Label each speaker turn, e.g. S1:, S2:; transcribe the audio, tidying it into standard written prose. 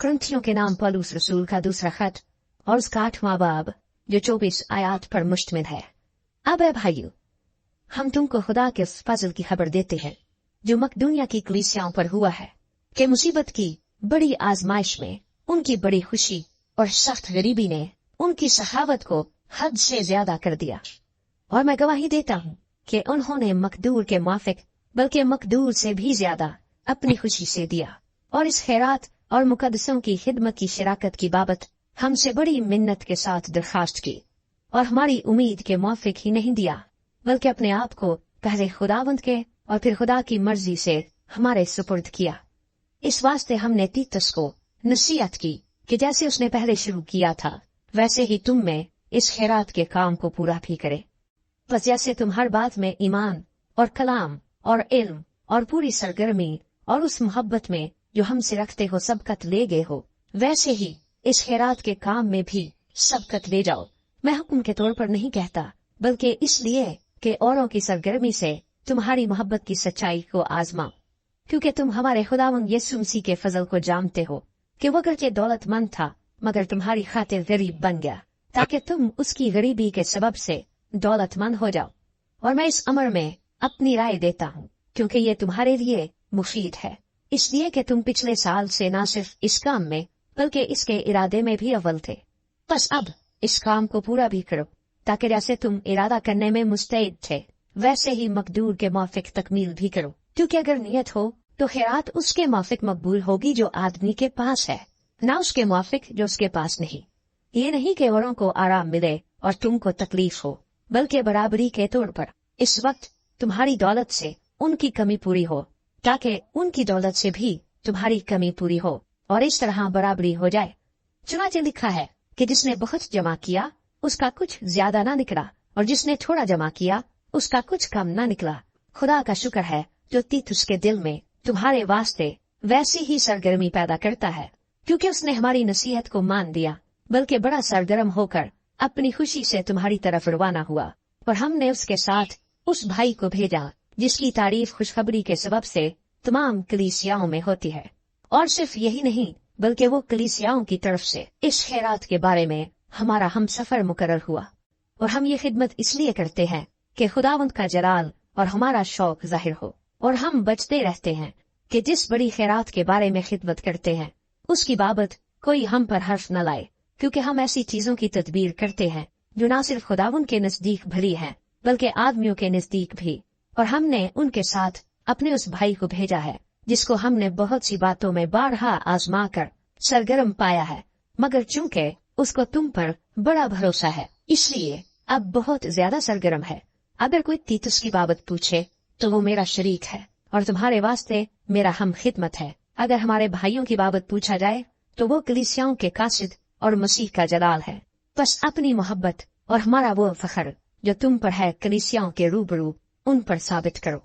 S1: कुरिन्थियों के नाम पौलुस रसूल का दूसरा खत और उसका 8वां बाब जो 24 आयत पर मुश्तमिल है। अब है भाइयों, हम तुमको खुदा के उस फजल की खबर देते हैं जो मकदूनिया की कलीसियाओं पर हुआ है कि मुसीबत की बड़ी आजमाइश में उनकी बड़ी खुशी और सख्त गरीबी ने उनकी सखावत को हद से ज्यादा कर दिया। और मैं गवाही देता हूँ कि उन्होंने मकदूर के मुआफिक बल्कि मकदूर से भी ज्यादा अपनी खुशी से दिया और इस खैरात और मुकद्दसों की खिदमत की शराकत की बाबत हमसे बड़ी मिन्नत के साथ दरखास्त की और हमारी उम्मीद के मुआफिक ही नहीं दिया बल्कि अपने आप को पहले खुदावंद के और फिर खुदा की मर्जी से हमारे सुपुर्द किया। इस वास्ते हमने तीतस को नसीहत की कि जैसे उसने पहले शुरू किया था वैसे ही तुम में इस खैरात के काम को पूरा भी करे। बस जैसे तुम हर बात में ईमान और कलाम और इल्म और पूरी सरगर्मी और उस मोहब्बत में जो हमसे रखते हो सबकत ले गए हो, वैसे ही इस खैरात के काम में भी सबकत ले जाओ। मैं हुक्म के तौर पर नहीं कहता बल्कि इसलिए कि औरों की सरगर्मी से तुम्हारी मोहब्बत की सच्चाई को आजमाओ, क्योंकि तुम हमारे खुदावंद यीशु मसीह के फजल को जानते हो कि वो अगरचे दौलतमंद था मगर तुम्हारी खातिर गरीब बन गया ताकि तुम उसकी गरीबी के सबब से दौलतमंद हो जाओ। और मैं इस अमर में अपनी राय देता हूँ क्योंकि ये तुम्हारे लिए मुफीद है, इसलिए कि तुम पिछले साल से न सिर्फ इस काम में बल्कि इसके इरादे में भी अव्वल थे। बस अब इस काम को पूरा भी करो ताकि जैसे तुम इरादा करने में मुस्तैद थे वैसे ही मकदूर के माफिक तकमील भी करो, क्योंकि अगर नियत हो तो खैरात उसके माफिक मकबूल होगी जो आदमी के पास है, न उसके माफिक जो उसके पास नहीं। ये नहीं कि औरों को आराम मिले और तुमको तकलीफ हो, बल्कि बराबरी के तौर पर इस वक्त तुम्हारी दौलत से उनकी कमी पूरी हो ताकि उनकी दौलत से भी तुम्हारी कमी पूरी हो और इस तरह बराबरी हो जाए। चुनाचे लिखा है कि जिसने बहुत जमा किया उसका कुछ ज्यादा ना निकला और जिसने थोड़ा जमा किया उसका कुछ कम ना निकला। खुदा का शुक्र है जो तीतुस के दिल में तुम्हारे वास्ते वैसी ही सरगर्मी पैदा करता है, क्योंकि उसने हमारी नसीहत को मान दिया बल्कि बड़ा सरगर्म होकर अपनी खुशी से तुम्हारी तरफ रवाना हुआ। और हमने उसके साथ उस भाई को भेजा जिसकी तारीफ खुशखबरी के सबब से तमाम कलीसियाओं में होती है। और सिर्फ यही नहीं बल्कि वो कलीसियाओं की तरफ से इस खैरात के बारे में हमारा हम सफर मुकर्रर हुआ। और हम ये खिदमत इसलिए करते हैं कि खुदावंद का जलाल और हमारा शौक जाहिर हो। और हम बचते रहते हैं कि जिस बड़ी खैरात के बारे में खिदमत करते हैं उसकी बाबत कोई हम पर हर्फ न लाए, क्योंकि हम ऐसी चीजों की तदबीर करते हैं जो न सिर्फ खुदावंद के नजदीक भली है बल्कि आदमियों के नजदीक भी। और हमने उनके साथ अपने उस भाई को भेजा है जिसको हमने बहुत सी बातों में बारहा आजमा कर सरगर्म पाया है, मगर चूंकि उसको तुम पर बड़ा भरोसा है इसलिए अब बहुत ज्यादा सरगर्म है। अगर कोई तीतुस की बाबत पूछे तो वो मेरा शरीक है और तुम्हारे वास्ते मेरा हम खिदमत है। अगर हमारे भाइयों की बाबत पूछा जाए तो वो कलीसियाओं के कासिद और मसीह का जलाल है। बस अपनी मोहब्बत और हमारा वो फखर जो तुम पर है कलीसियाओं के रूबरू उन पर साबित करो।